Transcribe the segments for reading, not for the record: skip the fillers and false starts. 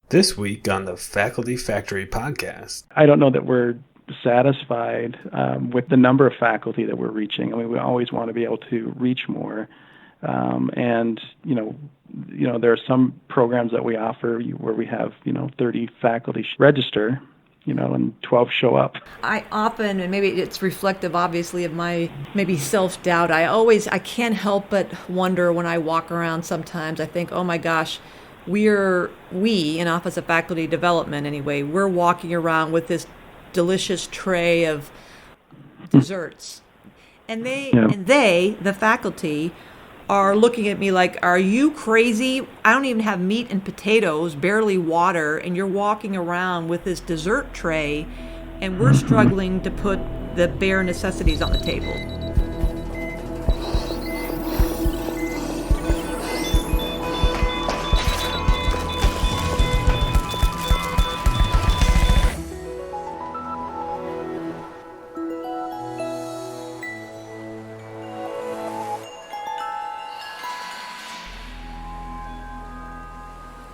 This week on the Faculty Factory podcast. I don't know that we're satisfied with the number of faculty that we're reaching. I mean, we always want to be able to reach more. And there are some programs that we offer where we have, 30 faculty register, and 12 show up. I often, and maybe it's reflective, obviously, of my maybe self-doubt, I can't help but wonder when I walk around sometimes. I think, oh my gosh, we in Office of Faculty Development anyway, we're walking around with this delicious tray of desserts. And the faculty, are looking at me like, are you crazy? I don't even have meat and potatoes, barely water, and you're walking around with this dessert tray, and we're struggling to put the bare necessities on the table.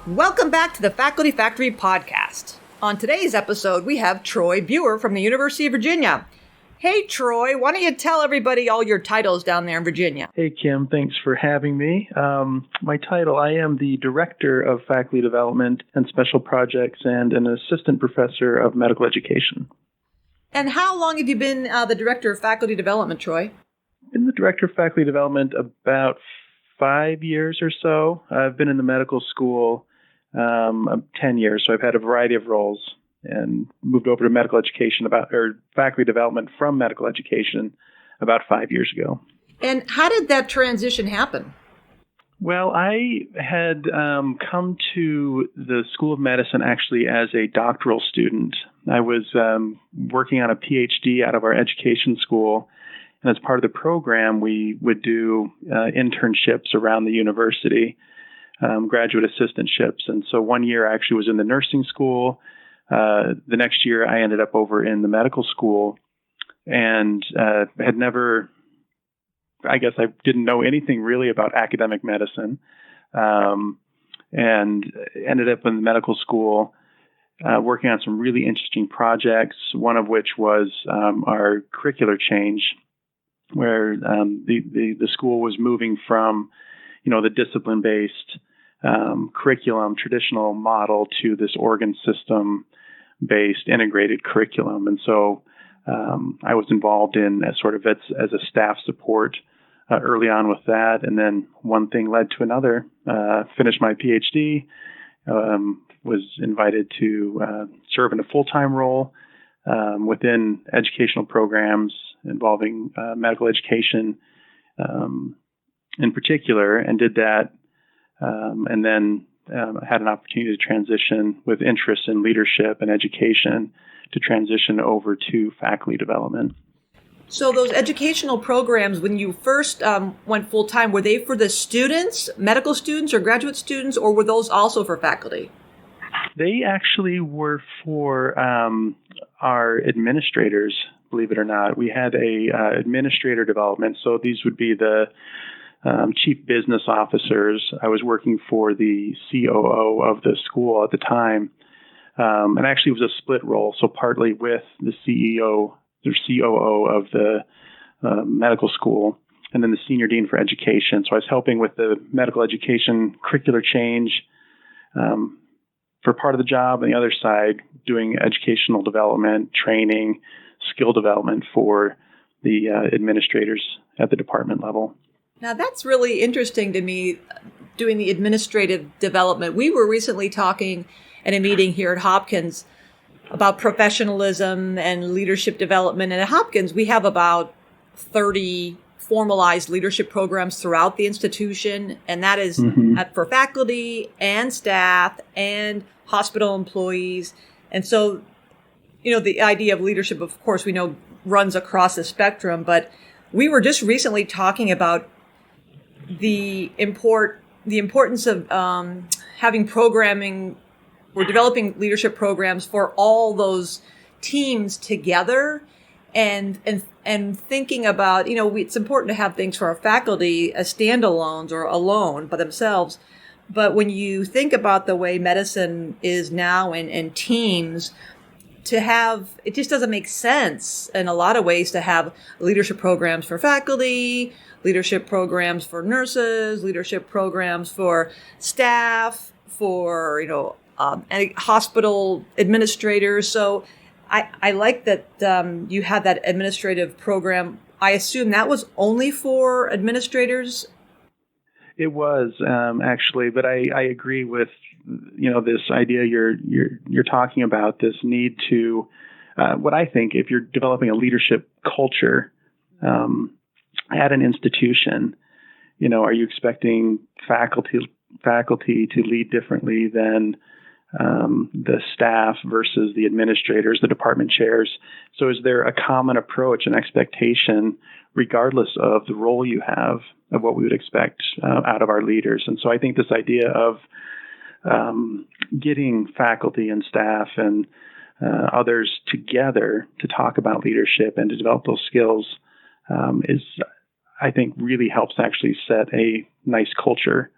Welcome back to the Faculty Factory podcast. On today's episode, we have Troy Buer from the University of Virginia. Hey, Troy, why don't you tell everybody all your titles down there in Virginia? Hey, Kim, thanks for having me. My title, I am the Director of Faculty Development and Special Projects and an Assistant Professor of Medical Education. And how long have you been the Director of Faculty Development, Troy? Been the Director of Faculty Development about 5 years or so. I've been in the medical school 10 years, so I've had a variety of roles and moved over to medical education faculty development from medical education about 5 years ago. And how did that transition happen? Well, I had come to the School of Medicine actually as a doctoral student. I was working on a PhD out of our education school, and as part of the program, we would do internships around the university. Graduate assistantships. And so 1 year I actually was in the nursing school. The next year I ended up over in the medical school and had never, I guess I didn't know anything really about academic medicine, and ended up in the medical school working on some really interesting projects, one of which was our curricular change, where the school was moving from the discipline-based curriculum, traditional model to this organ system-based integrated curriculum. And so I was involved in as a staff support early on with that. And then one thing led to another. Finished my PhD, was invited to serve in a full-time role within educational programs involving medical education in particular, and did that, and then had an opportunity to transition with interest in leadership and education to transition over to faculty development. So those educational programs, when you first went full-time, were they for the students, medical students or graduate students, or were those also for faculty? They actually were for our administrators, believe it or not. We had a administrator development, so these would be the chief business officers. I was working for the COO of the school at the time, and actually it was a split role, so partly with the CEO, the COO of the medical school, and then the senior dean for education. So I was helping with the medical education curricular change for part of the job, and the other side doing educational development, training, skill development for the administrators at the department level. Now, that's really interesting to me, doing the administrative development. We were recently talking at a meeting here at Hopkins about professionalism and leadership development. And at Hopkins, we have about 30 formalized leadership programs throughout the institution. And that is for faculty and staff and hospital employees. And so, the idea of leadership, of course, we know runs across the spectrum. But we were just recently talking about the importance of having programming or developing leadership programs for all those teams together, and thinking about, it's important to have things for our faculty as standalones or alone by themselves, But when you think about the way medicine is now and teams, to have, it just doesn't make sense in a lot of ways to have leadership programs for faculty, leadership programs for nurses, leadership programs for staff, for, hospital administrators. So I like that you have that administrative program. I assume that was only for administrators. It was actually, but I agree with this idea you're talking about, this need to what I think, if you're developing a leadership culture at an institution, are you expecting faculty to lead differently than the staff versus the administrators, the department chairs? So is there a common approach and expectation, regardless of the role you have, of what we would expect out of our leaders? And so I think this idea of getting faculty and staff and others together to talk about leadership and to develop those skills is, I think, really helps actually set a nice culture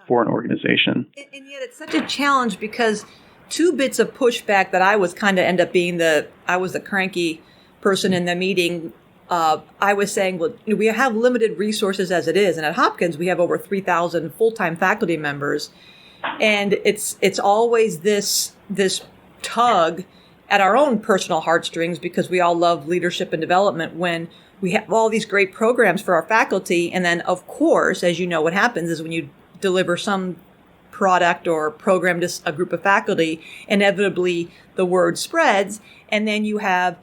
for an organization. And yet it's such a challenge, because two bits of pushback that I was kind of end up being I was the cranky person in the meeting. I was saying, well, we have limited resources as it is. And at Hopkins, we have over 3,000 full-time faculty members. And it's always this tug at our own personal heartstrings, because we all love leadership and development, when we have all these great programs for our faculty. And then, of course, as you know, what happens is when you deliver some product or program to a group of faculty, inevitably the word spreads. And then you have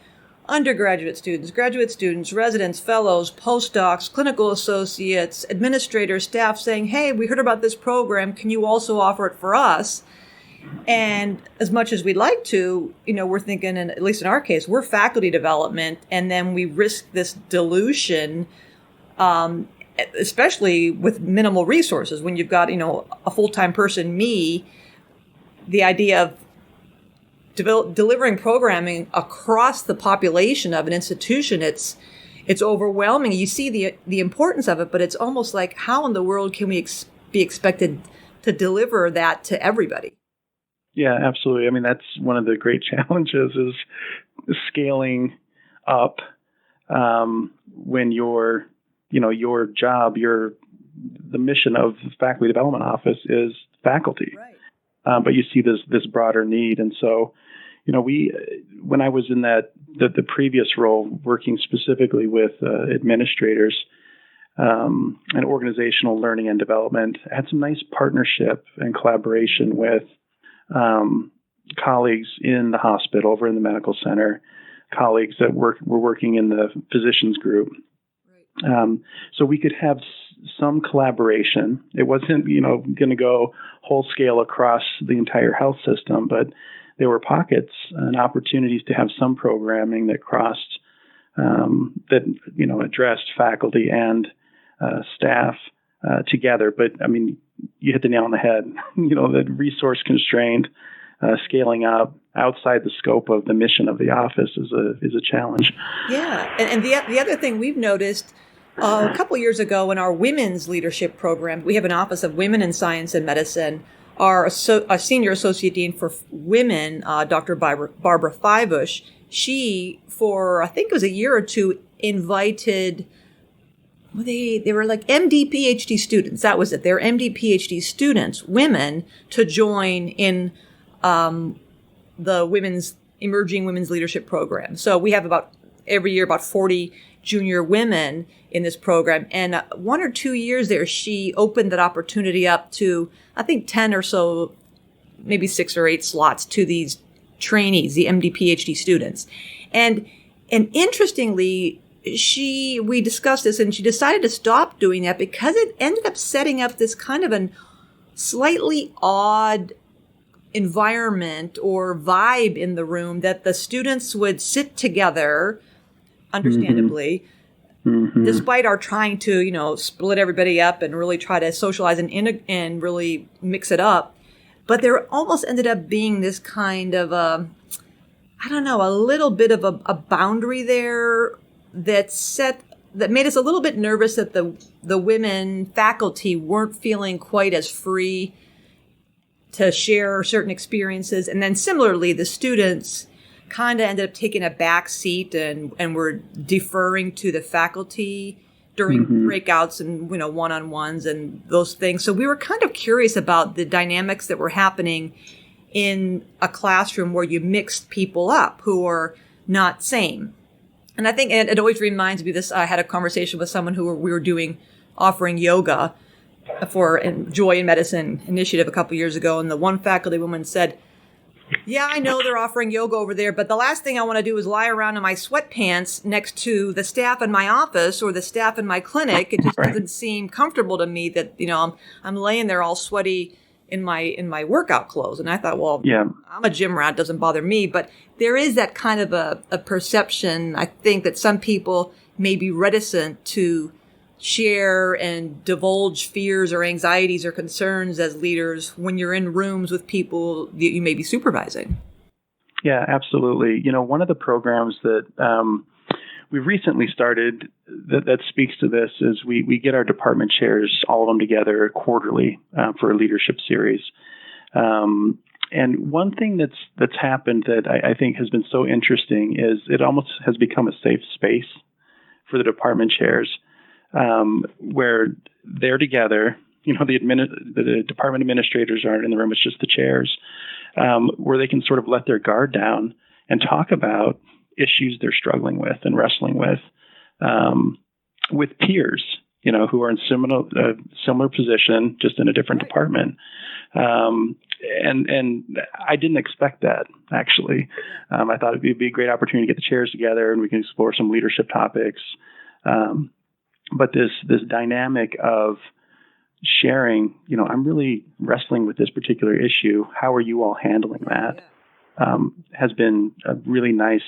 undergraduate students, graduate students, residents, fellows, postdocs, clinical associates, administrators, staff saying, hey, we heard about this program. Can you also offer it for us? And as much as we'd like to, we're thinking, and at least in our case, we're faculty development, and then we risk this dilution, especially with minimal resources. When you've got, a full-time person, me, the idea of delivering programming across the population of an institution, it's overwhelming. You see the importance of it, but it's almost like, how in the world can we be expected to deliver that to everybody? Yeah, absolutely. I mean, that's one of the great challenges, is scaling up when your job, the mission of the Faculty Development Office is faculty. Right. But you see this broader need. And so, when I was in the previous role, working specifically with administrators and organizational learning and development, I had some nice partnership and collaboration with colleagues in the hospital, over in the medical center, colleagues that were working in the physicians group. Right. So we could have some collaboration. It wasn't, going to go whole scale across the entire health system, but there were pockets and opportunities to have some programming that crossed, that, addressed faculty and staff together. But I mean, you hit the nail on the head. The resource constrained, scaling up outside the scope of the mission of the office is a challenge. Yeah, and the other thing we've noticed a couple years ago in our women's leadership program, we have an Office of Women in Science and Medicine. Our senior associate dean for women, Dr. Barbara Fibush, she, for I think it was a year or two, invited. They were like MD PhD students. That was it. They were MD PhD students, women, to join in the emerging women's leadership program. So we have every year about 40 junior women in this program. And 1 or 2 years there, she opened that opportunity up to, I think, 10 or so, maybe 6 or 8 slots to these trainees, the MD PhD students. And interestingly, we discussed this, and she decided to stop doing that because it ended up setting up this kind of a slightly odd environment or vibe in the room, that the students would sit together, understandably, despite our trying to, split everybody up and really try to socialize and really mix it up. But there almost ended up being this kind of a little bit of a boundary there that made us a little bit nervous that the women faculty weren't feeling quite as free to share certain experiences. And then similarly, the students kind of ended up taking a back seat and were deferring to the faculty during breakouts and, one-on-ones and those things. So we were kind of curious about the dynamics that were happening in a classroom where you mixed people up who are not same. And I think it always reminds me of this. I had a conversation with someone who we were offering yoga for Joy in Medicine initiative a couple years ago. And the one faculty woman said, yeah, I know they're offering yoga over there, but the last thing I want to do is lie around in my sweatpants next to the staff in my office or the staff in my clinic. It just doesn't seem comfortable to me that, I'm laying there all sweaty in my workout clothes. And I thought, well, yeah, I'm a gym rat, doesn't bother me. But there is that kind of a perception, I think, that some people may be reticent to share and divulge fears or anxieties or concerns as leaders when you're in rooms with people that you may be supervising. Yeah, absolutely. One of the programs that we recently started that speaks to this is we get our department chairs, all of them together quarterly for a leadership series. And one thing that's happened that I think has been so interesting is it almost has become a safe space for the department chairs. Where they're together, the department administrators aren't in the room, it's just the chairs, where they can sort of let their guard down and talk about issues they're struggling with and wrestling with peers, who are in similar position, just in a different department. And I didn't expect that, actually. I thought it'd be a great opportunity to get the chairs together and we can explore some leadership topics. But this dynamic of sharing, I'm really wrestling with this particular issue. How are you all handling that? Has been a really nice,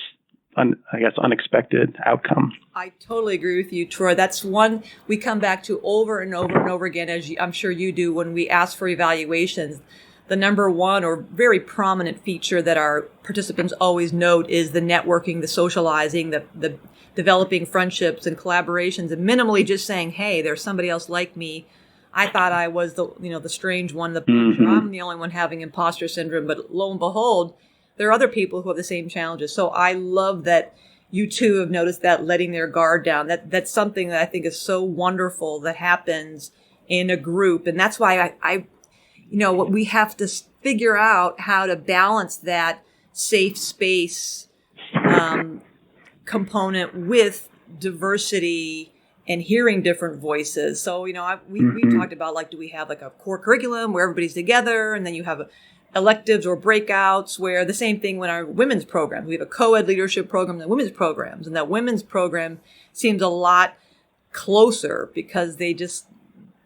unexpected outcome. I totally agree with you, Troy. That's one we come back to over and over and over again, as I'm sure you do, when we ask for evaluations. The number one or very prominent feature that our participants always note is the networking, the socializing, the developing friendships and collaborations, and minimally just saying, hey, there's somebody else like me. I thought I was the strange one, I'm the only one having imposter syndrome, but lo and behold, there are other people who have the same challenges. So I love that you two have noticed that, letting their guard down. That's something that I think is so wonderful that happens in a group. And that's why what we have to figure out how to balance that safe space component with diversity and hearing different voices. So, we talked about, do we have a core curriculum where everybody's together, and then you have electives or breakouts where the same thing when our women's programs. We have a co-ed leadership program and women's programs, and that women's program seems a lot closer because there's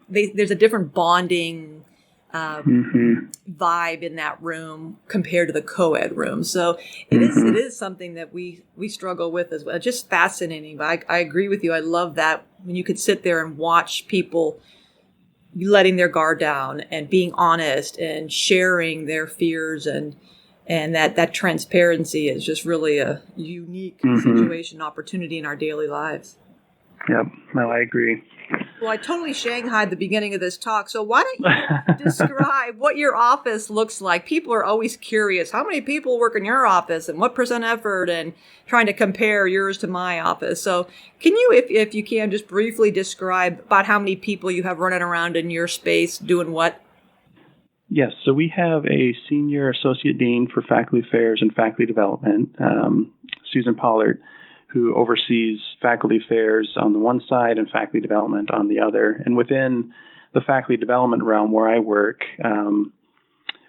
a different bonding vibe in that room compared to the co-ed room. So it is something that we struggle with as well. Just fascinating. But I agree with you. I love that when you could sit there and watch people letting their guard down and being honest and sharing their fears, and that transparency is just really a unique situation, opportunity in our daily lives. Yep. No, I agree. Well, I totally shanghaied the beginning of this talk. So why don't you describe what your office looks like? People are always curious. How many people work in your office and what % effort, and trying to compare yours to my office. So can you, if you can, just briefly describe about how many people you have running around in your space doing what? Yes. So we have a senior associate dean for faculty affairs and faculty development, Susan Pollard, who oversees faculty affairs on the one side and faculty development on the other. And within the faculty development realm where I work,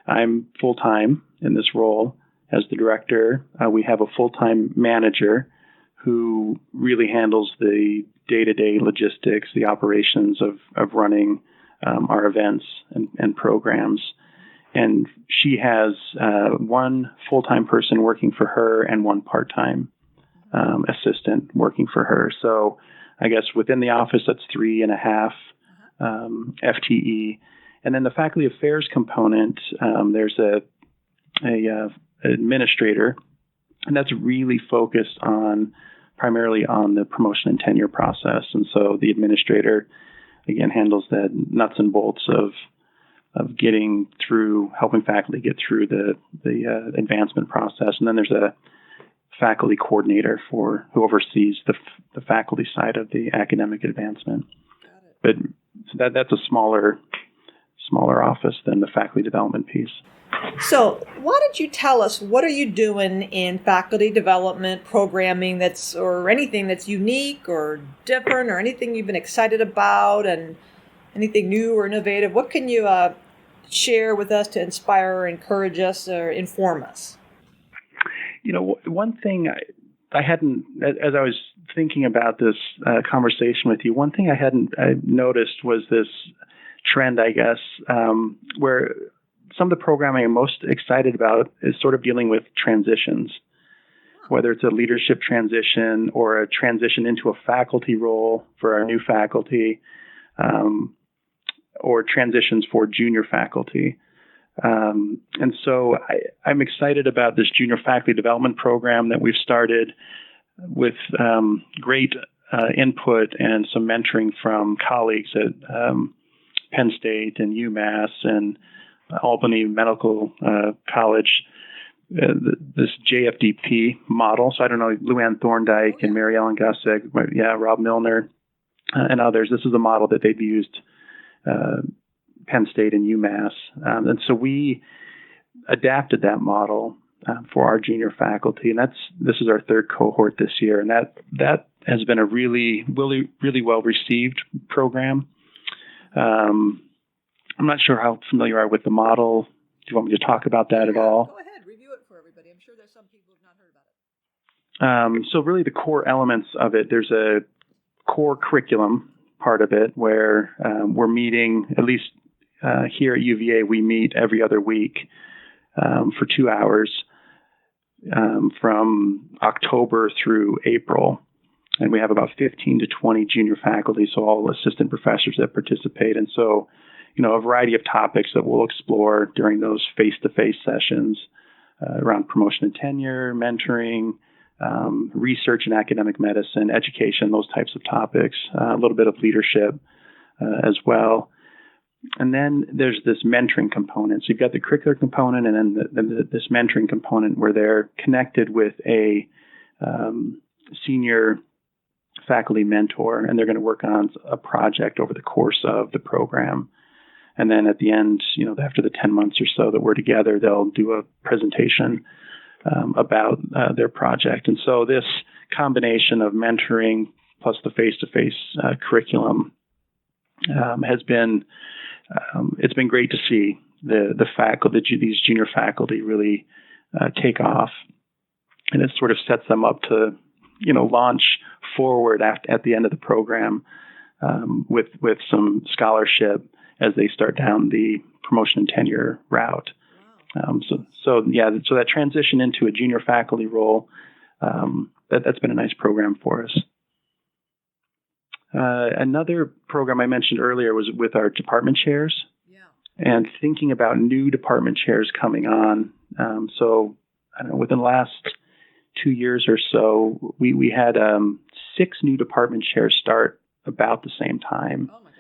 I'm full-time in this role as the director. We have a full-time manager who really handles the day-to-day logistics, the operations of running our events and programs. And she has one full-time person working for her and one part-time assistant working for her. So I guess within the office, that's 3.5 FTE. And then the faculty affairs component, there's a administrator, and that's really focused primarily on the promotion and tenure process. And so the administrator, again, handles the nuts and bolts of getting through, helping faculty get through the advancement process. And then there's a faculty coordinator who oversees the faculty side of the academic advancement. But that's a smaller office than the faculty development piece. So why don't you tell us, what are you doing in faculty development programming or anything that's unique or different, or anything you've been excited about, and anything new or innovative? What can you share with us to inspire or encourage us or inform us? One thing I hadn't, as I was thinking about this conversation with you, one thing I noticed was this trend, I guess, where some of the programming I'm most excited about is sort of dealing with transitions, whether it's a leadership transition or a transition into a faculty role for our new faculty, or transitions for junior faculty. And so I'm excited about this junior faculty development program that we've started with great input and some mentoring from colleagues at Penn State and UMass and Albany Medical College, this JFDP model. So I don't know, Luann Thorndike and Mary Ellen Gussick, Rob Milner, and others. This is a model that they've used Penn State and UMass. And so we adapted that model for our junior faculty. And this is our third cohort this year. And that has been a really, really, really well received program. I'm not sure how familiar you are with the model. Do you want me to talk about that at all? Go ahead, review it for everybody. I'm sure there's some people who've not heard about it. So really the core elements of it, there's a core curriculum part of it where we're meeting, at least here at UVA, we meet every other week for 2 hours from October through April. And we have about 15 to 20 junior faculty, so all assistant professors that participate. And so, a variety of topics that we'll explore during those face-to-face sessions around promotion and tenure, mentoring, research in academic medicine, education, those types of topics, a little bit of leadership as well. And then there's this mentoring component. So you've got the curricular component and then this mentoring component where they're connected with a senior faculty mentor, and they're going to work on a project over the course of the program. And then at the end, after the 10 months or so that we're together, they'll do a presentation about their project. And so this combination of mentoring plus the face-to-face curriculum has been, it's been great to see the faculty, these junior faculty really take off. And it sort of sets them up to, launch forward at the end of the program with some scholarship as they start down the promotion and tenure route. So that transition into a junior faculty role, that's been a nice program for us. Another program I mentioned earlier was with our department chairs, and thinking about new department chairs coming on. So I don't know, within the last 2 years or so, we had 6 new department chairs start about the same time. Oh my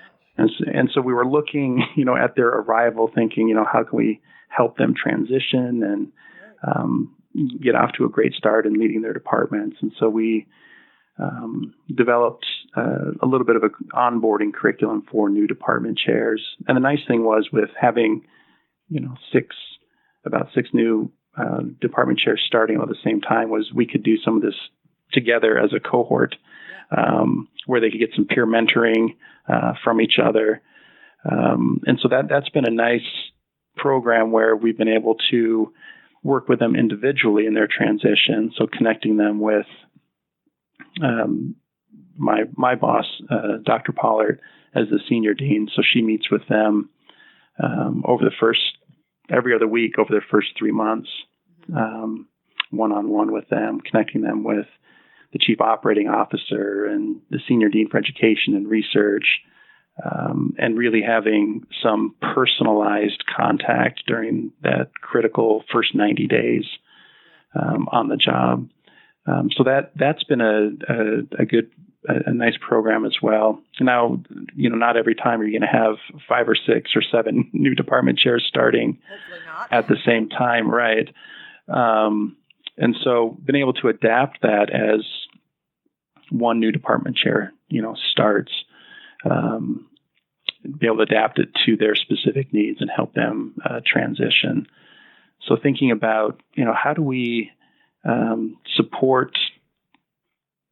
gosh. And so we were looking, at their arrival, thinking, how can we help them transition and get off to a great start in leading their departments. And so we developed a little bit of an onboarding curriculum for new department chairs. And the nice thing was with having, about 6 new department chairs starting at the same time was we could do some of this together as a cohort where they could get some peer mentoring from each other. And so that's been a nice program where we've been able to work with them individually in their transition. So connecting them with my boss, Dr. Pollard, as the senior dean. So she meets with them every other week over their first 3 months, one-on-one with them, connecting them with the chief operating officer and the senior dean for education and research, and really having some personalized contact during that critical first 90 days on the job. So that's been a good a nice program as well. Now, not every time are you going to have 5 or 6 or 7 new department chairs starting at the same time, right? And so being able to adapt that as one new department chair, starts, be able to adapt it to their specific needs and help them transition. So thinking about, how do we support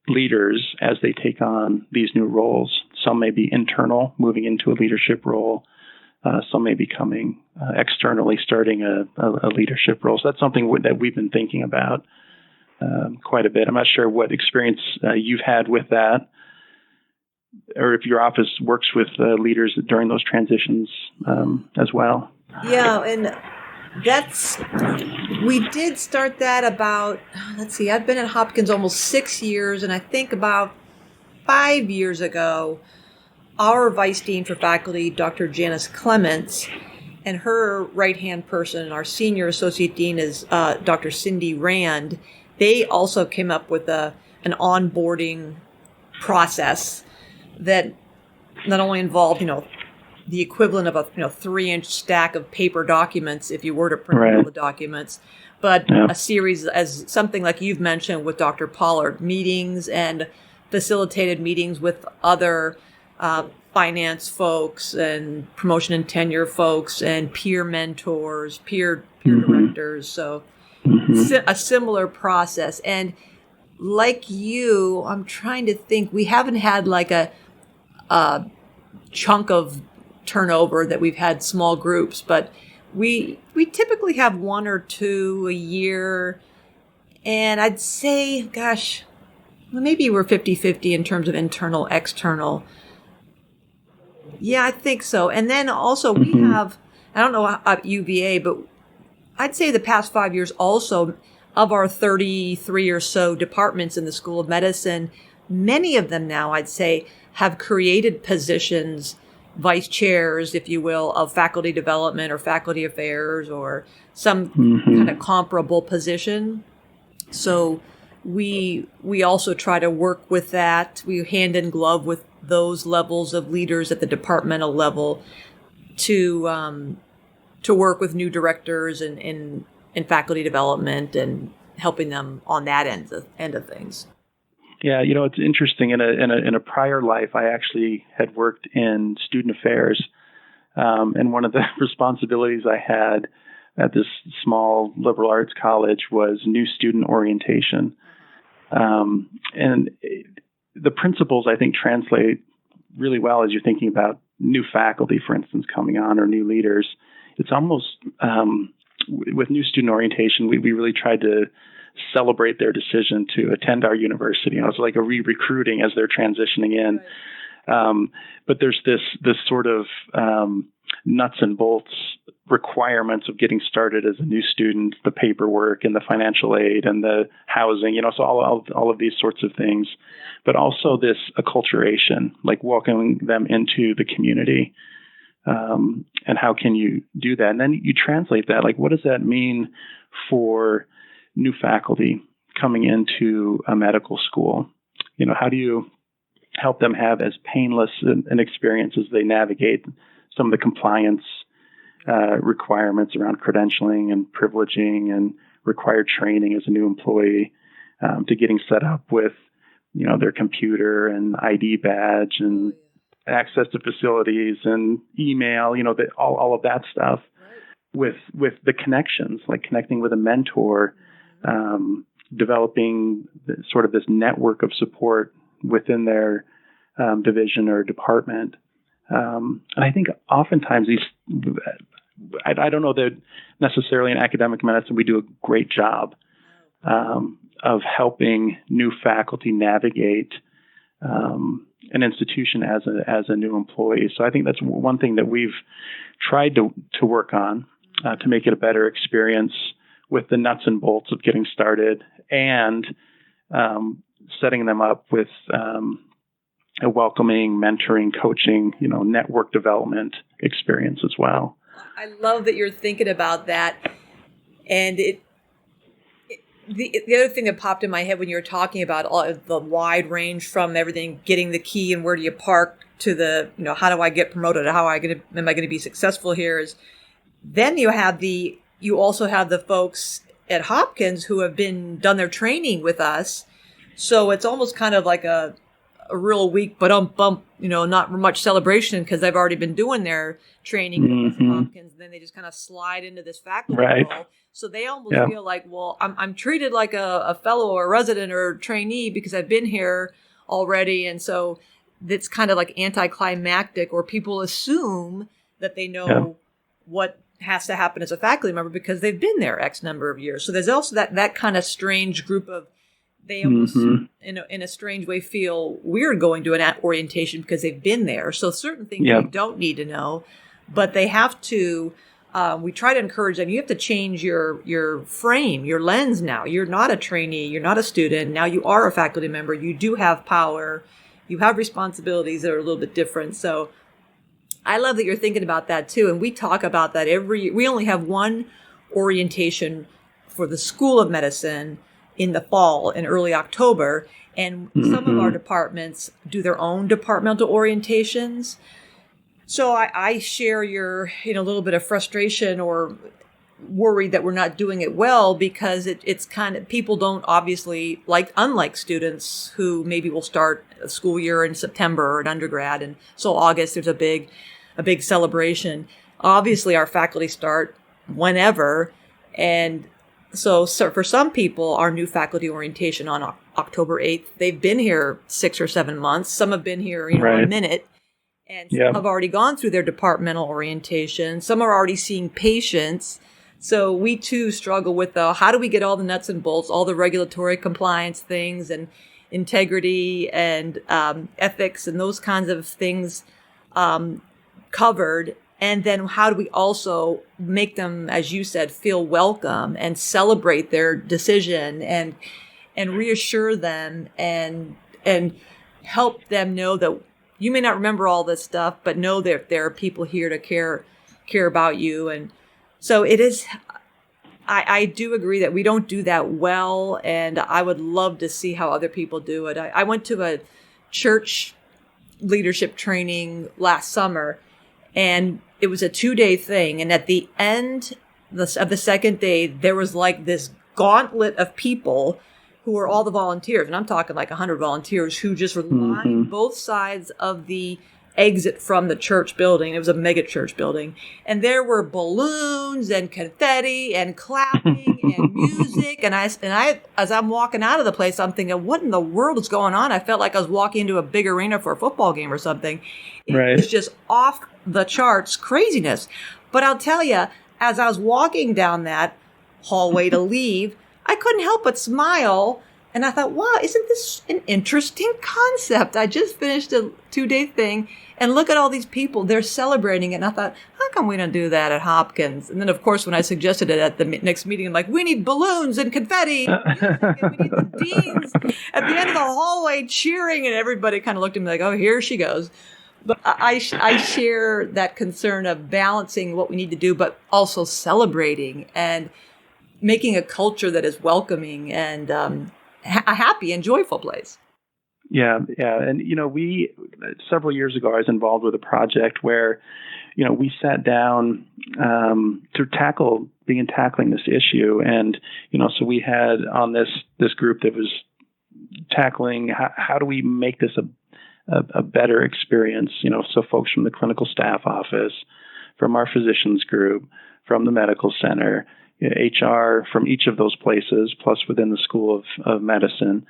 leaders as they take on these new roles? Some may be internal, moving into a leadership role. Some may be coming externally, starting a leadership role. So that's something that we've been thinking about quite a bit. I'm not sure what experience you've had with that, or if your office works with leaders during those transitions as well. Yeah, and we did start that about, I've been at Hopkins almost 6 years, and I think about 5 years ago, our Vice Dean for Faculty, Dr. Janice Clements, and her right-hand person, our Senior Associate Dean, is Dr. Cindy Rand. They also came up with an onboarding process that not only involved, the equivalent of a 3-inch stack of paper documents if you were to print all the documents, but a series, as something like you've mentioned with Dr. Pollard, meetings and facilitated meetings with other finance folks and promotion and tenure folks and peer mentors, peer directors. So a similar process. And like you, I'm trying to think, we haven't had like a chunk of turnover that we've had small groups, but we typically have 1 or 2 a year. And I'd say, maybe we're 50-50 in terms of internal, external. Yeah, I think so. And then also we have, I don't know about UVA, but I'd say the past 5 years also, of our 33 or so departments in the School of Medicine, many of them now, I'd say, have created positions, vice chairs, if you will, of faculty development or faculty affairs or some kind of comparable position. So we also try to work with that. We hand in glove with those levels of leaders at the departmental level to work with new directors and in faculty development and helping them on that end of things. Yeah, it's interesting. In a prior life, I actually had worked in student affairs, and one of the responsibilities I had at this small liberal arts college was new student orientation. And the principles, I think, translate really well as you're thinking about new faculty, for instance, coming on, or new leaders. It's almost, with new student orientation, we really tried to celebrate their decision to attend our university. It's like a re-recruiting as they're transitioning in. Right. But there's this sort of nuts and bolts requirements of getting started as a new student, the paperwork and the financial aid and the housing, so all of these sorts of things, but also this acculturation, like welcoming them into the community. And how can you do that? And then you translate that, like, what does that mean for new faculty coming into a medical school? How do you help them have as painless an experience as they navigate some of the compliance requirements around credentialing and privileging and required training as a new employee, to getting set up with, their computer and ID badge and access to facilities and email, all of that stuff, with the connections, like connecting with a mentor, developing sort of this network of support within their division or department. And I think oftentimes I don't know that necessarily in academic medicine we do a great job of helping new faculty navigate an institution as a new employee. So I think that's one thing that we've tried to work on to make it a better experience with the nuts and bolts of getting started, and setting them up with a welcoming, mentoring, coaching, network development experience as well. I love that you're thinking about that. And the other thing that popped in my head when you were talking about all the wide range from everything, getting the key and where do you park to the, how do I get promoted? Am I going to be successful here? Is then you also have the folks at Hopkins who have done their training with us. So it's almost kind of like a real week, but bump, not much celebration because they've already been doing their training with us at Hopkins. And then they just kind of slide into this faculty role. So they almost feel like, well, I'm treated like a fellow or a resident or trainee because I've been here already. And so it's kind of like anticlimactic, or people assume that they know what has to happen as a faculty member because they've been there X number of years. So there's also that kind of strange group of, they almost in a strange way feel weird going to an orientation because they've been there. So certain things they don't need to know, but they have to. We try to encourage them. You have to change your frame, your lens now. You're not a trainee. You're not a student. Now you are a faculty member. You do have power. You have responsibilities that are a little bit different. So I love that you're thinking about that too. And we talk about that every year. We only have one orientation for the School of Medicine in the fall in early October. And some of our departments do their own departmental orientations. So I share your, little bit of frustration or worry that we're not doing it well because it's kind of, people don't obviously unlike students who maybe will start a school year in September or an undergrad. And so August, there's a big celebration. Obviously our faculty start whenever. And so for some people, our new faculty orientation on October 8th, they've been here 6 or 7 months. Some have been here, a minute. And some have already gone through their departmental orientation. Some are already seeing patients. So we too struggle with how do we get all the nuts and bolts, all the regulatory compliance things and integrity and ethics and those kinds of things covered. And then how do we also make them, as you said, feel welcome and celebrate their decision and reassure them and help them know that you may not remember all this stuff, but know that there are people here to care about you. And so it is, I do agree that we don't do that well. And I would love to see how other people do it. I went to a church leadership training last summer, and it was a 2-day thing. And at the end of the second day, there was like this gauntlet of people who were all the volunteers. And I'm talking like 100 volunteers who just were lined both sides of the exit from the church building. It was a mega church building. And there were balloons and confetti and clapping and music. And I, as I'm walking out of the place, I'm thinking, what in the world is going on? I felt like I was walking into a big arena for a football game or something. It was just off the charts craziness. But I'll tell you, as I was walking down that hallway to leave, I couldn't help but smile. And I thought, wow, isn't this an interesting concept? I just finished a 2-day thing, and look at all these people. They're celebrating it. And I thought, how come we don't do that at Hopkins? And then, of course, when I suggested it at the next meeting, I'm like, we need balloons and confetti. And we need the deans at the end of the hallway cheering. And everybody kind of looked at me like, oh, here she goes. But I share that concern of balancing what we need to do, but also celebrating and making a culture that is welcoming and a happy and joyful place. Yeah. And, we, several years ago, I was involved with a project where, we sat down to tackling this issue. And, so we had on this group that was tackling how do we make this a better experience, so folks from the clinical staff office, from our physicians group, from the medical center, HR from each of those places, plus within the School of Medicine.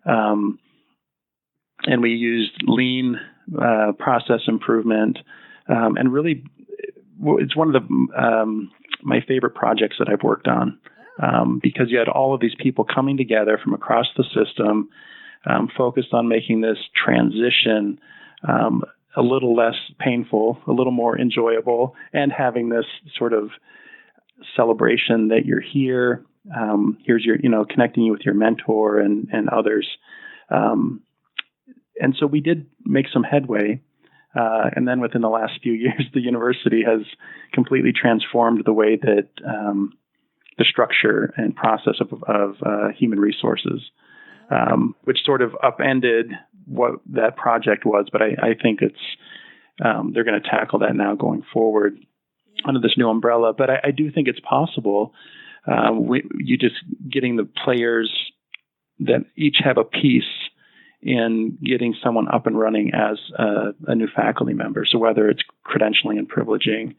And we used lean process improvement. And really, it's one of my favorite projects that I've worked on because you had all of these people coming together from across the system, focused on making this transition a little less painful, a little more enjoyable, and having this sort of celebration that you're here. Here's your, connecting you with your mentor and others. And so we did make some headway. And then within the last few years, the university has completely transformed the way that the structure and process of human resources, which sort of upended what that project was. But I think it's they're going to tackle that now going forward under this new umbrella. But I do think it's possible. You just getting the players that each have a piece in getting someone up and running as a new faculty member. So whether it's credentialing and privileging,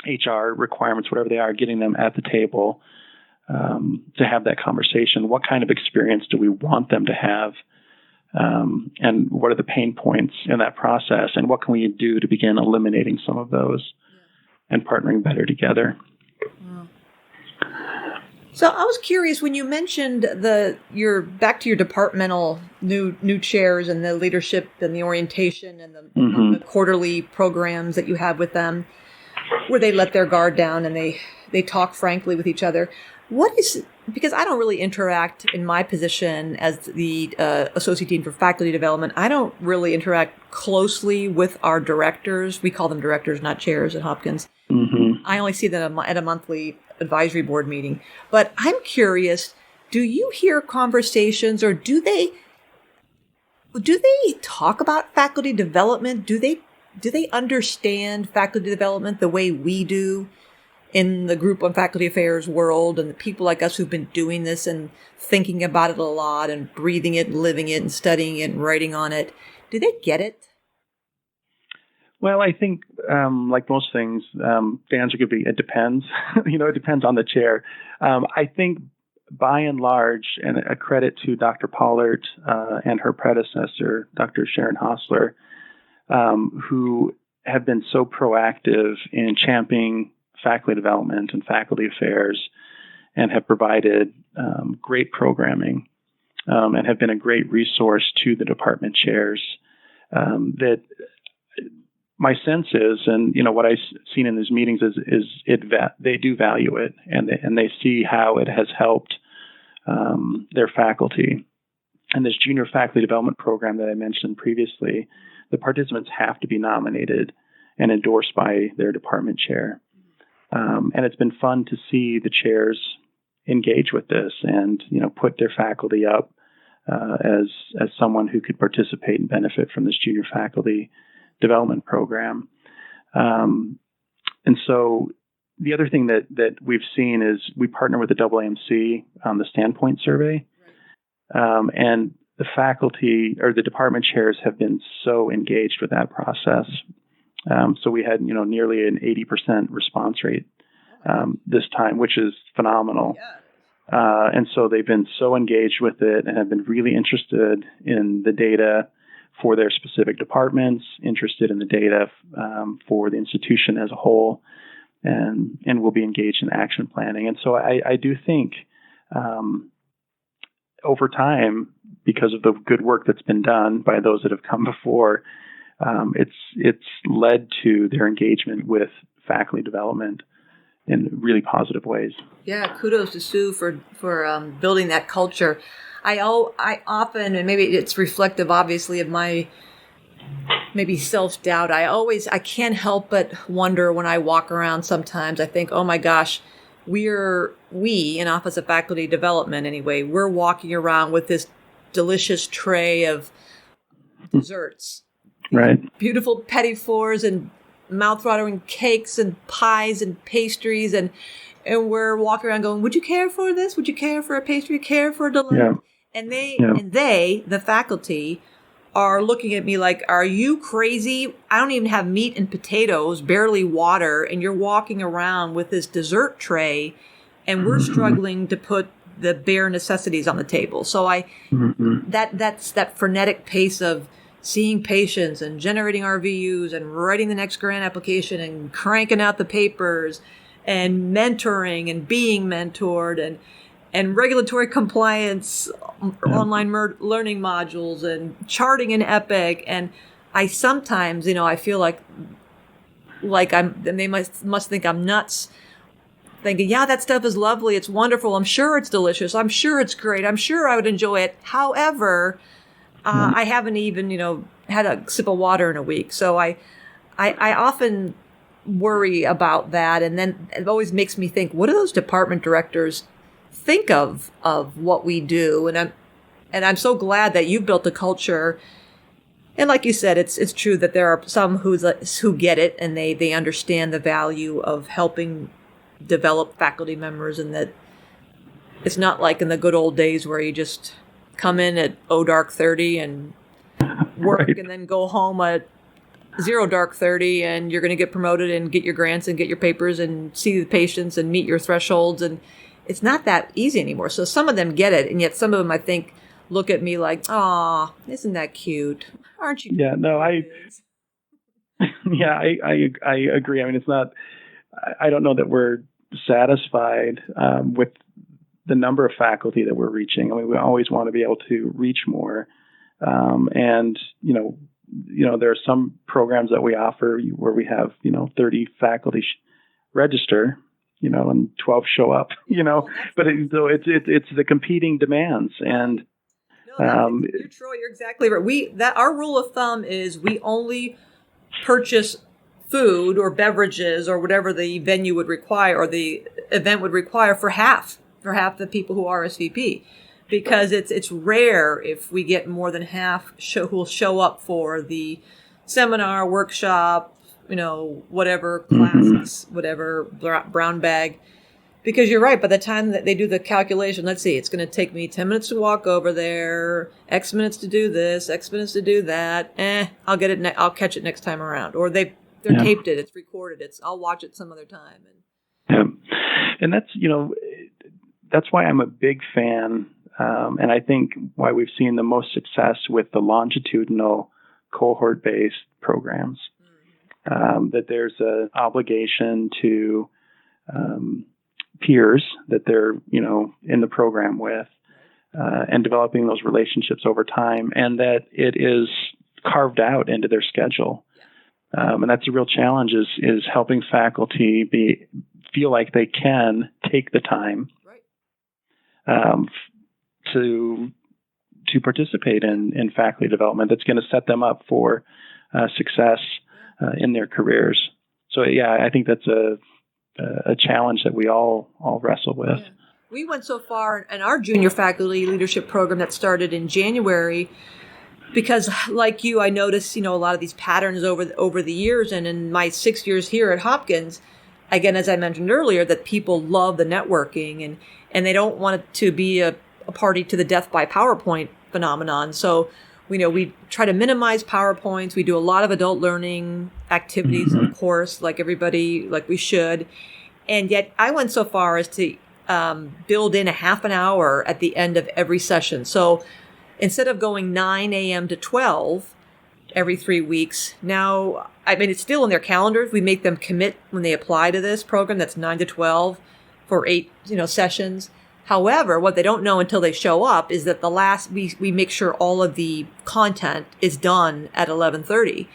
HR requirements, whatever they are, getting them at the table to have that conversation. What kind of experience do we want them to have? And what are the pain points in that process? And what can we do to begin eliminating some of those and partnering better together? So I was curious when you mentioned your back to your departmental new chairs and the leadership and the orientation and the quarterly programs that you have with them, where they let their guard down and they talk frankly with each other. Because I don't really interact in my position as the Associate Dean for Faculty Development, I don't really interact closely with our directors. We call them directors, not chairs at Hopkins. I only see them at a monthly advisory board meeting. But I'm curious, do you hear conversations or do they talk about faculty development? Do they understand faculty development the way we do in the group on faculty affairs world, and the people like us who've been doing this and thinking about it a lot and breathing it and living it and studying it and writing on it? Do they get it? Well, I think, like most things, the answer could be, it depends. It depends on the chair. I think by and large, and a credit to Dr. Pollard and her predecessor, Dr. Sharon Hostler, who have been so proactive in championing faculty development and faculty affairs and have provided great programming and have been a great resource to the department chairs. That my sense is, and what I've seen in these meetings is they do value it, and they see how it has helped their faculty. And this junior faculty development program that I mentioned previously, the participants have to be nominated and endorsed by their department chair. And it's been fun to see the chairs engage with this and put their faculty up as someone who could participate and benefit from this junior faculty development program. And so the other thing that we've seen is we partner with the AAMC on the Standpoint Survey. And the faculty or the department chairs have been so engaged with that process. So we had, nearly an 80% response rate this time, which is phenomenal. And so they've been so engaged with it and have been really interested in the data for their specific departments, interested in the data for the institution as a whole, and will be engaged in action planning. And so I do think over time, because of the good work that's been done by those that have come before, it's led to their engagement with faculty development in really positive ways. Yeah, kudos to Sue for building that culture. I often, and maybe it's reflective, obviously, of my maybe self-doubt. I can't help but wonder when I walk around sometimes. I think, oh my gosh, we in Office of Faculty Development anyway, we're walking around with this delicious tray of desserts. Right. Beautiful petit fours and mouth-watering cakes and pies and pastries, and we're walking around going, would you care for this? Would you care for a pastry? Care for a delight? Yeah. And they, the faculty, are looking at me like, are you crazy? I don't even have meat and potatoes, barely water, and you're walking around with this dessert tray, and we're struggling to put the bare necessities on the table. So that's that frenetic pace of seeing patients and generating RVUs and writing the next grant application and cranking out the papers and mentoring and being mentored and regulatory compliance, online learning modules and charting in Epic. And I sometimes, I feel like they must think I'm nuts, thinking, yeah, that stuff is lovely. It's wonderful. I'm sure it's delicious. I'm sure it's great. I'm sure I would enjoy it. However, I haven't even, had a sip of water in a week. So I often worry about that. And then it always makes me think, what do those department directors think of what we do? And I'm so glad that you built a culture. And like you said, it's true that there are some who get it and they understand the value of helping develop faculty members, and that it's not like in the good old days where you just come in at dark 30 and work Right. and then go home at dark 30, and you're going to get promoted and get your grants and get your papers and see the patients and meet your thresholds. And it's not that easy anymore. So some of them get it. And yet some of them, I think, look at me like, "Aw, isn't that cute? Aren't you?" Yeah, no, I agree. I mean, it's not, I don't know that we're satisfied with the number of faculty that we're reaching. I mean, we always want to be able to reach more. And, there are some programs that we offer where we have, 30 faculty register, and 12 show up, but it's the competing demands. And You're exactly right. Our rule of thumb is we only purchase food or beverages or whatever the venue would require or the event would require for half the people who RSVP, because it's rare if we get more than half who will show up for the seminar, workshop, whatever classes, whatever brown bag. Because you're right, by the time that they do the calculation, let's see, it's going to take me 10 minutes to walk over there, X minutes to do this, X minutes to do that. I'll get it. I'll catch it next time around. Or they're taped it. It's recorded. I'll watch it some other time. And that's why I'm a big fan. And I think why we've seen the most success with the longitudinal cohort-based programs, that there's an obligation to peers that they're, in the program with, and developing those relationships over time, and that it is carved out into their schedule. And that's a real challenge is helping faculty feel like they can take the time to participate in faculty development that's going to set them up for success in their careers. So I think that's a challenge that we all wrestle with. Yeah. We went so far in our junior faculty leadership program that started in January because, like you, I noticed a lot of these patterns over the years, and in my 6 years here at Hopkins, again, as I mentioned earlier, that people love the networking and they don't want it to be a party to the death by PowerPoint phenomenon. So we try to minimize PowerPoints. We do a lot of adult learning activities, of course, like everybody, like we should. And yet I went so far as to build in a half an hour at the end of every session. So instead of going 9 a.m. to 12 every 3 weeks, now, it's still in their calendars. We make them commit when they apply to this program. That's 9 to 12 for 8, sessions. However, what they don't know until they show up is that we make sure all of the content is done at 11:30,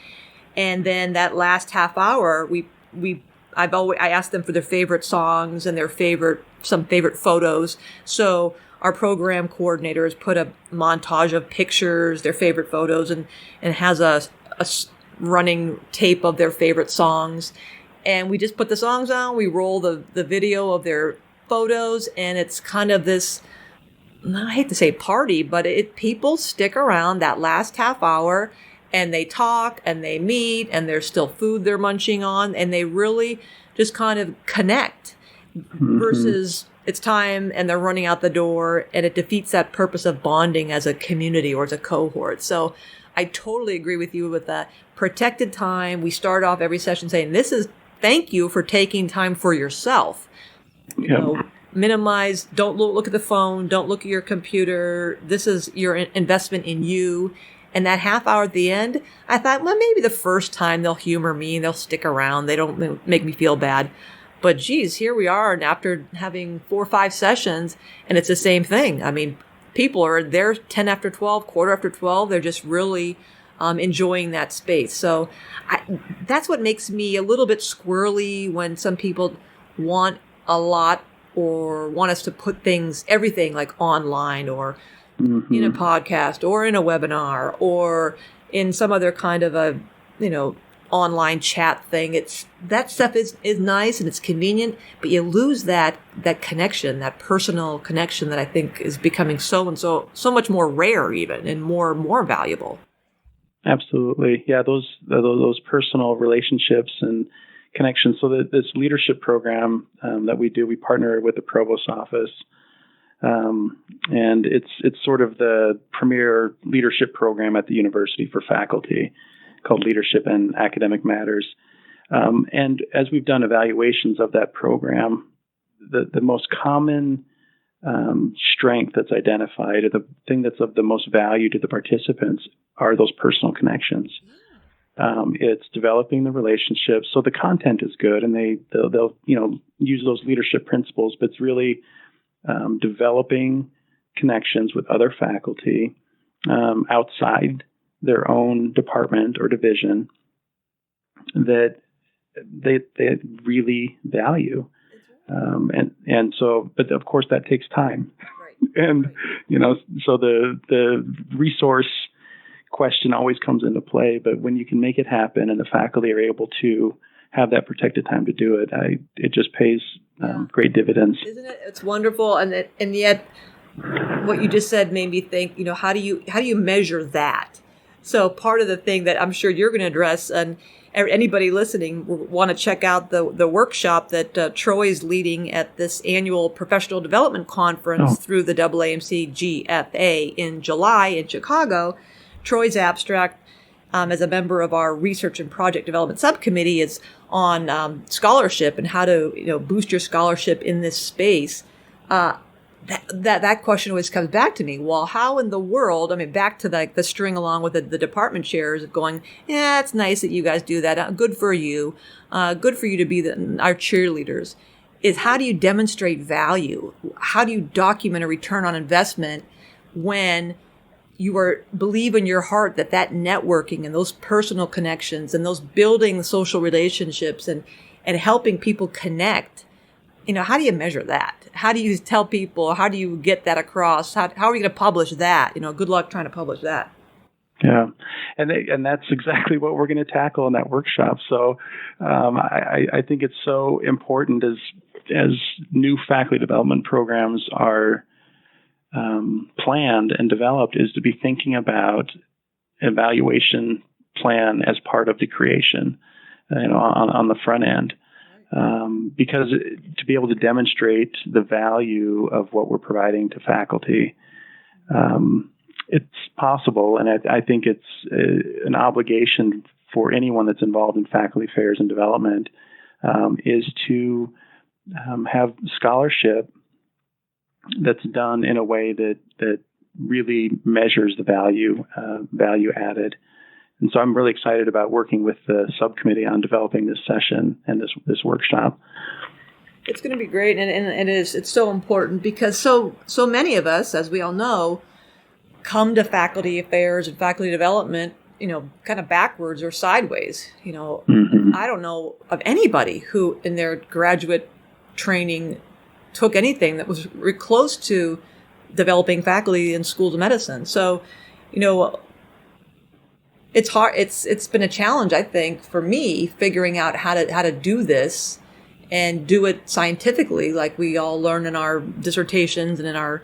and then that last half hour, I ask them for their favorite songs and some favorite photos. So our program coordinator has put a montage of pictures, their favorite photos, and has a running tape of their favorite songs, and we just put the songs on. We roll the video of their photos, and it's kind of this, I hate to say party, but people stick around that last half hour and they talk and they meet, and there's still food they're munching on, and they really just kind of connect versus it's time and they're running out the door, and it defeats that purpose of bonding as a community or as a cohort. So I totally agree with you with that protected time. We start off every session saying, thank you for taking time for yourself. Minimize, don't look at the phone, don't look at your computer. This is your investment in you. And that half hour at the end, I thought, well, maybe the first time they'll humor me, they'll stick around, they don't make me feel bad. But geez, here we are, and after having 4 or 5 sessions, and it's the same thing. People are there 10 after 12, quarter after 12. They're just really enjoying that space. So that's what makes me a little bit squirrely when some people want a lot or want us to put everything like online or in a podcast or in a webinar or in some other kind of a, online chat thing. That stuff is nice and it's convenient, but you lose that connection, that personal connection that I think is becoming so much more rare even and more valuable. Absolutely. Yeah, those personal relationships and connections. So this leadership program that we do, we partner with the provost office. And it's sort of the premier leadership program at the university for faculty, called Leadership and Academic Matters. And as we've done evaluations of that program, the most common strength that's identified, or the thing that's of the most value to the participants, are those personal connections. It's developing the relationships. So the content is good, and they'll use those leadership principles, but it's really developing connections with other faculty outside their own department or division that they really value. And so, but of course that takes time. Right. And, so the resource question always comes into play, but when you can make it happen and the faculty are able to have that protected time to do it, it just pays great dividends. Isn't it? It's wonderful. And yet what you just said made me think, how do you measure that? So part of the thing that I'm sure you're going to address, and anybody listening will want to check out the workshop that Troy is leading at this annual professional development conference through the AAMC GFA in July in Chicago. Troy's abstract, as a member of our research and project development subcommittee, is on scholarship and how to boost your scholarship in this space. That question always comes back to me. Well, how in the world? I mean, back to the string along with the department chairs going, yeah, it's nice that you guys do that. Good for you. Good for you to be our cheerleaders. Is how do you demonstrate value? How do you document a return on investment when you believe in your heart that networking and those personal connections and those building social relationships and helping people connect? How do you measure that? How do you tell people? How do you get that across? How are you going to publish that? Good luck trying to publish that. Yeah, and that's exactly what we're going to tackle in that workshop. So I think it's so important as new faculty development programs are planned and developed, is to be thinking about evaluation plan as part of the creation, on the front end. Because to be able to demonstrate the value of what we're providing to faculty, it's possible, and I think it's an obligation for anyone that's involved in faculty affairs and development, is to have scholarship that's done in a way that really measures the value added. And so I'm really excited about working with the subcommittee on developing this session and this workshop. It's going to be great, and it's so important because so many of us, as we all know, come to faculty affairs and faculty development, kind of backwards or sideways. Mm-hmm. I don't know of anybody who in their graduate training took anything that was close to developing faculty in schools of medicine. So, it's hard. It's been a challenge, I think, for me, figuring out how to do this and do it scientifically, like we all learn in our dissertations and in our,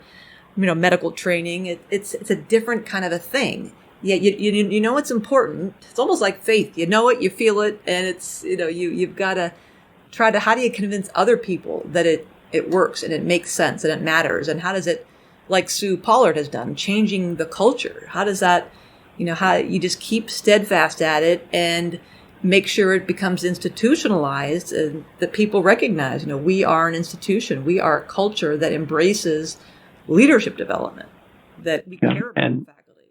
medical training. It's a different kind of a thing. Yeah, you know it's important. It's almost like faith. You know it, you feel it, and it's you've got to try to. How do you convince other people that it works and it makes sense and it matters? And how does it, like Sue Pollard has done, changing the culture? How does that? How you just keep steadfast at it and make sure it becomes institutionalized and that people recognize, we are an institution. We are a culture that embraces leadership development, that we care about faculty.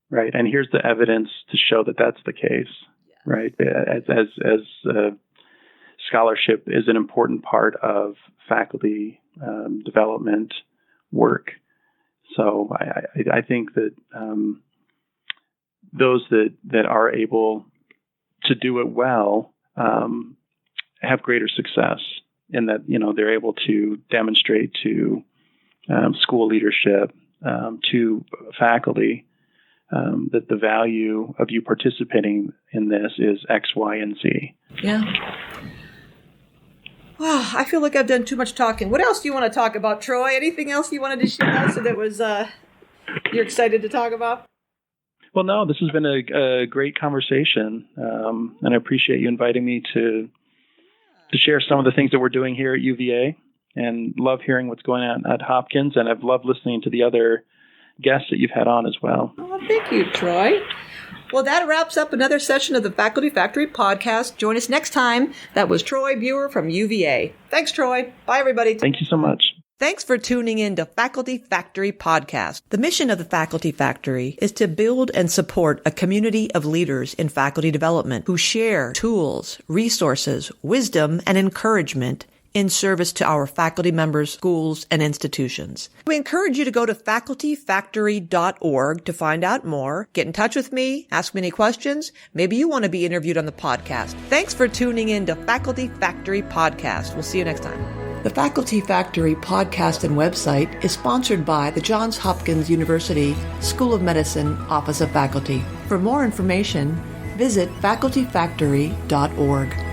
Right. And here's the evidence to show that that's the case, right? As scholarship is an important part of faculty development work. So I think that those that are able to do it well have greater success in that, they're able to demonstrate to school leadership, to faculty, that the value of you participating in this is X, Y, and Z. Yeah. Wow, I feel like I've done too much talking. What else do you want to talk about, Troy? Anything else you wanted to share out so that was you're excited to talk about? Well, no, this has been a great conversation, and I appreciate you inviting me to share some of the things that we're doing here at UVA, and love hearing what's going on at Hopkins, and I've loved listening to the other guests that you've had on as well. Oh, thank you, Troy. Well, that wraps up another session of the Faculty Factory podcast. Join us next time. That was Troy Buer from UVA. Thanks, Troy. Bye, everybody. Thank you so much. Thanks for tuning in to Faculty Factory Podcast. The mission of the Faculty Factory is to build and support a community of leaders in faculty development who share tools, resources, wisdom, and encouragement in service to our faculty members, schools, and institutions. We encourage you to go to facultyfactory.org to find out more. Get in touch with me, ask me any questions. Maybe you want to be interviewed on the podcast. Thanks for tuning in to Faculty Factory Podcast. We'll see you next time. The Faculty Factory podcast and website is sponsored by the Johns Hopkins University School of Medicine Office of Faculty. For more information, visit facultyfactory.org.